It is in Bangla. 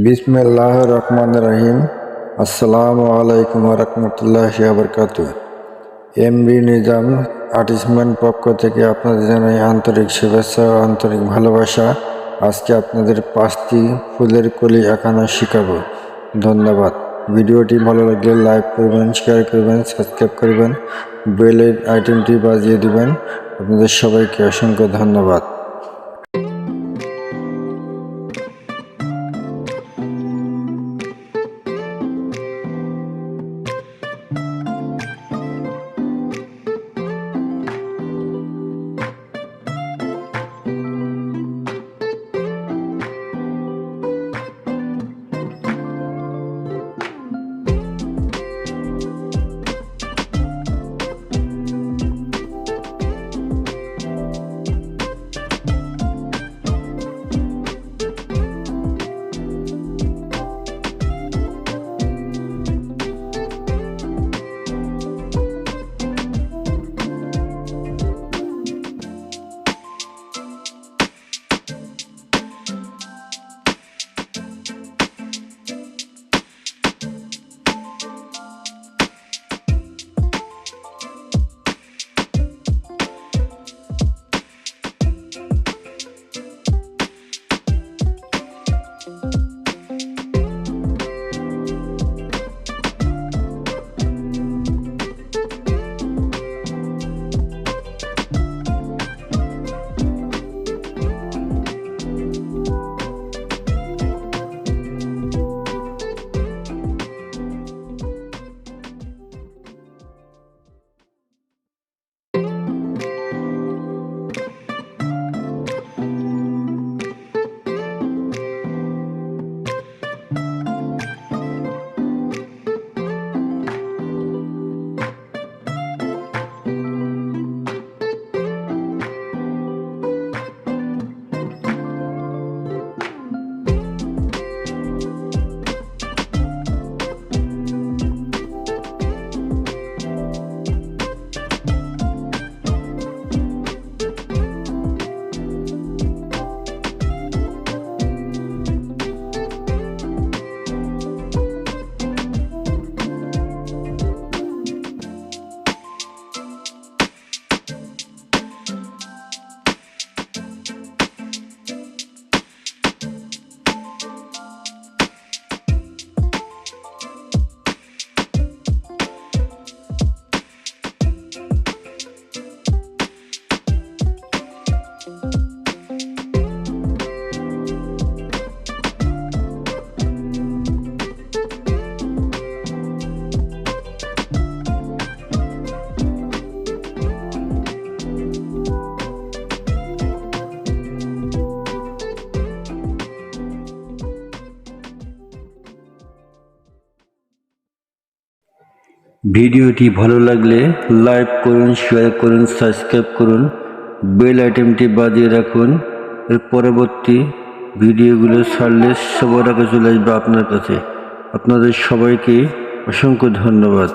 বিসমিল্লাহির রহমানির রহিম। আসসালামু আলাইকুম ওয়া রাহমাতুল্লাহি ওয়া বারাকাতুহু। এমডি নিজাম আর্টিস্টম্যান পক্ষ থেকে আপনাদের জানাই আন্তরিক শুভেচ্ছা ও আন্তরিক ভালোবাসা। আজকে আপনাদের 5টি ফুলের কলি আঁকানো শেখাবো। ধন্যবাদ। ভিডিওটি ভালো লাগলে লাইক করবেন, শেয়ার করবেন, সাবস্ক্রাইব করবেন, বেল আইটেমটি বাজিয়ে দিবেন। আপনাদের সবাইকে অসংখ্য ধন্যবাদ। ভিডিওটি ভালো লাগলে লাইক করুন, শেয়ার করুন, সাবস্ক্রাইব করুন, বেল আইটেমটি বাজিয়ে রাখুন। এর পরবর্তী ভিডিওগুলো ছাড়লে সবার আগে চলে আসবে আপনার কাছে। আপনাদের সবাইকে অসংখ্য ধন্যবাদ।